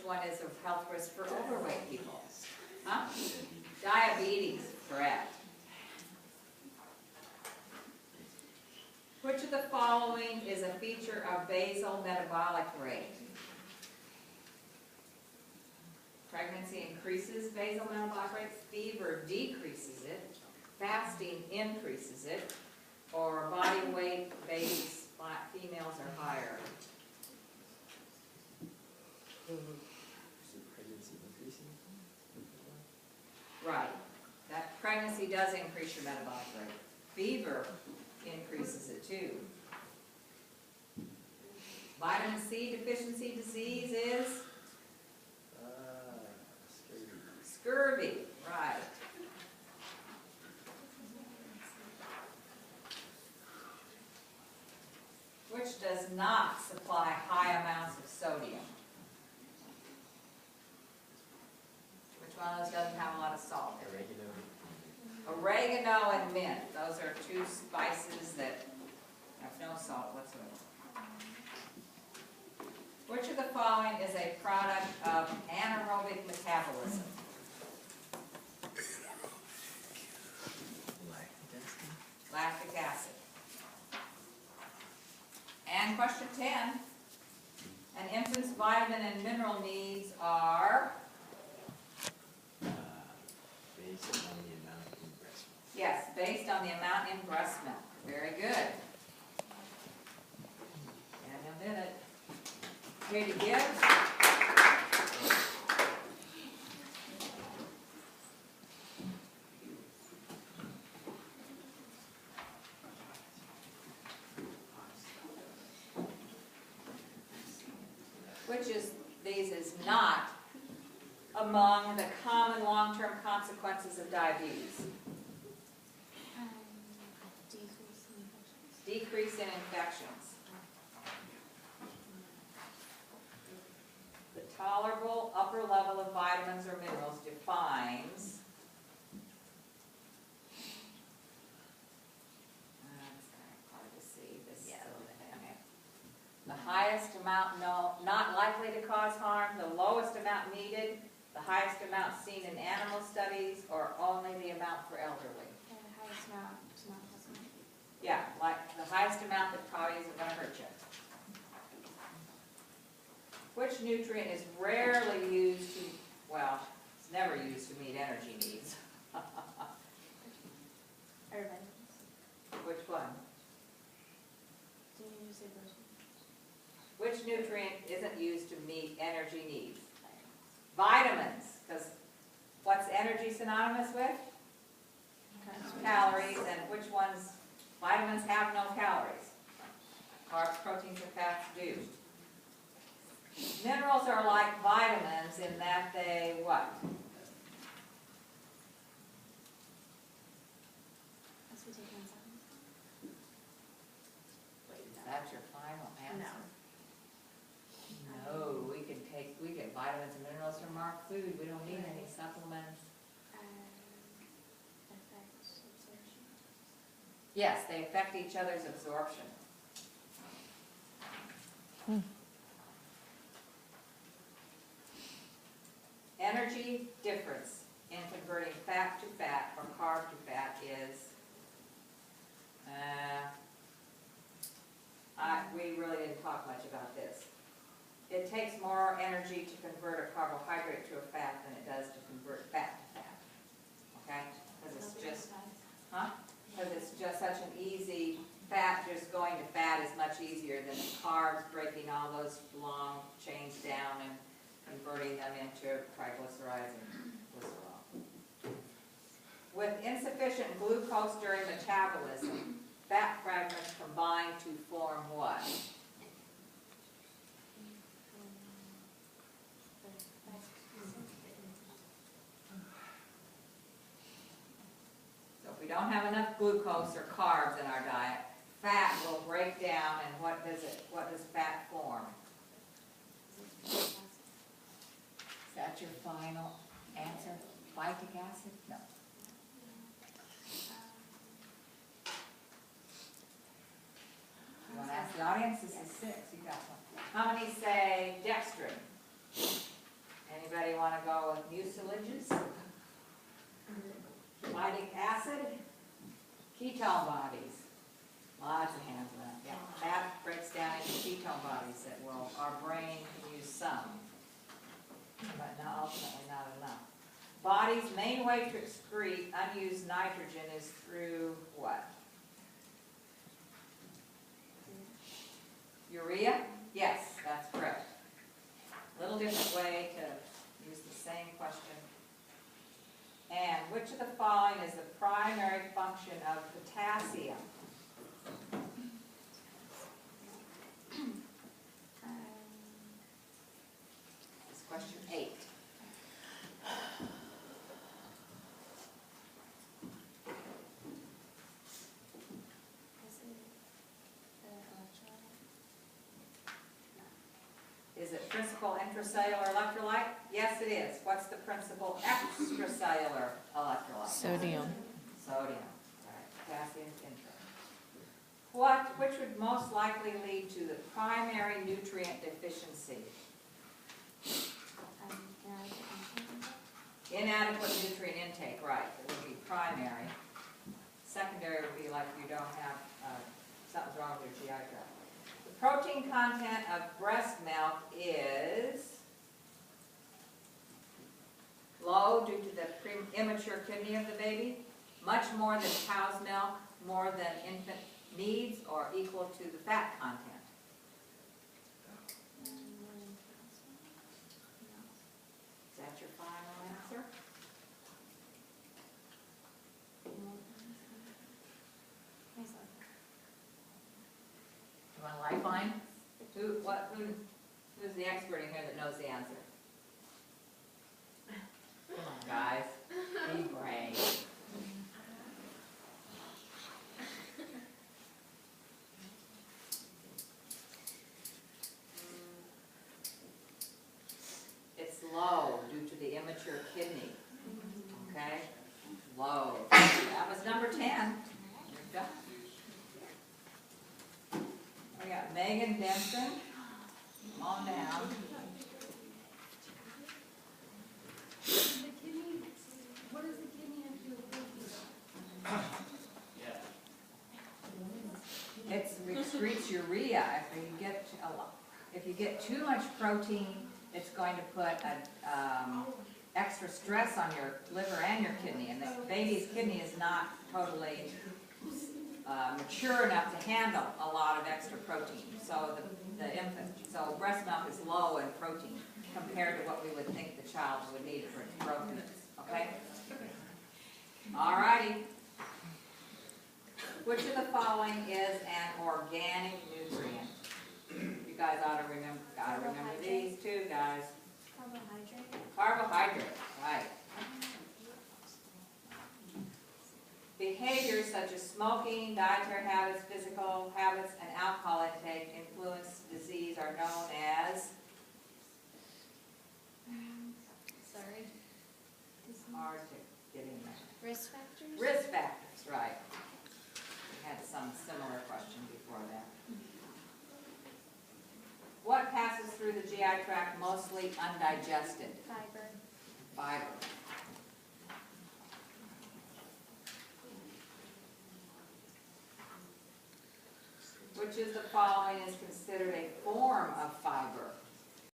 one is a health risk for overweight people? Huh? Diabetes, correct. Which of the following is a feature of basal metabolic rate? Pregnancy increases basal metabolic rate, fever decreases it, fasting increases it, or body weight, babies, females are higher. Right. That pregnancy does increase your metabolic rate. Fever increases it too. Vitamin C deficiency disease is? Scurvy, right. Which does not supply high amounts of sodium? Which one of those doesn't have a lot of salt? Oregano and mint. Those are two spices that have no salt whatsoever. Which of the following is a product of anaerobic metabolism? Lactic acid. And question 10. An infant's vitamin and mineral needs are? Based on the amount in breast milk. Yes, based on the amount in breast milk. Very good. And a minute. Here to give. Which is, these is not among the common long-term consequences of diabetes? Decrease in infections. The tolerable upper level of vitamins or minerals defines hard to see this. The highest amount not likely to cause harm, the lowest amount needed, the highest amount seen in animal studies, or only the amount for elderly? And the highest amount is not possible. Yeah, like the highest amount that probably isn't going to hurt you. Which nutrient is rarely used to, well, it's never used to meet energy needs? Everybody. Which one? Did you say those? Which nutrient isn't used to meet energy needs? Vitamins, because what's energy synonymous with? Calories, and which ones? Vitamins have no calories. Carbs, proteins, and fats do. Minerals are like vitamins in that they what? Is that your final answer? No, we get vitamins and minerals from our food. We don't need any supplements. Yes, they affect each other's absorption. Energy difference in converting fat to fat or carb to fat is, we really didn't talk much about this. It takes more energy to convert a carbohydrate to a fat than it does to convert fat to fat. Okay? Because it's just, because it's just such an easy, fat just going to fat is much easier than carbs breaking all those long chains down and converting them into triglycerides and glycerol. With insufficient glucose during metabolism, fat fragments combine to form what? So if we don't have enough glucose or carbs in our diet, fat will break down, and what does fat form? Is that your final answer? Phytic acid? No. You want to ask the audience? This is 6. You got one. How many say dextrin? Anybody wanna go with mucilages? Phytic acid, ketone bodies. Lots of hands on that, yeah. Fat breaks down into ketone bodies that will, our brain can use some, but not, ultimately not enough. Body's main way to excrete unused nitrogen is through what? Urea? Yes, that's correct. Little different way to use the same question. And which of the following is the primary function of potassium? It's question 8. Is it principal intracellular electrolyte? Yes, it is. What's the principal extracellular electrolyte? Sodium. Sodium. All right. Potassium's intra. Which would most likely lead to the primary nutrient deficiency? Inadequate nutrient intake, right. It would be primary. Secondary would be like you don't have, something's wrong with your GI tract. The protein content of breast milk is low due to the immature kidney of the baby, much more than cow's milk, more than infant needs, or equal to the fat content. Is that your final answer? You want a lifeline? Who's the expert in here that knows the answer? Come on, guys, be brave. It's low due to the immature kidney. Okay? Low. That was number 10. You're done. We got Megan Denson. Come on down. What does the kidney have to do with protein? It excretes urea. If you get too much protein, it's going to put extra stress on your liver and your kidney. And the baby's kidney is not totally mature enough to handle a lot of extra protein. So the infant, so breast milk is low in protein compared to what we would think the child would need for its growth needs. Okay? All righty. Which of the following is an organic nutrient? You guys ought to remember. Gotta remember these two, guys. Carbohydrate. Carbohydrate, right. Behaviors such as smoking, dietary habits, physical habits, and alcohol intake influence disease are known as, Sorry. it's hard to get in there. Risk factors? Risk factors, right. We had some similar question before that. What passes through the GI tract mostly undigested? Fiber. Fiber. Which of the following is considered a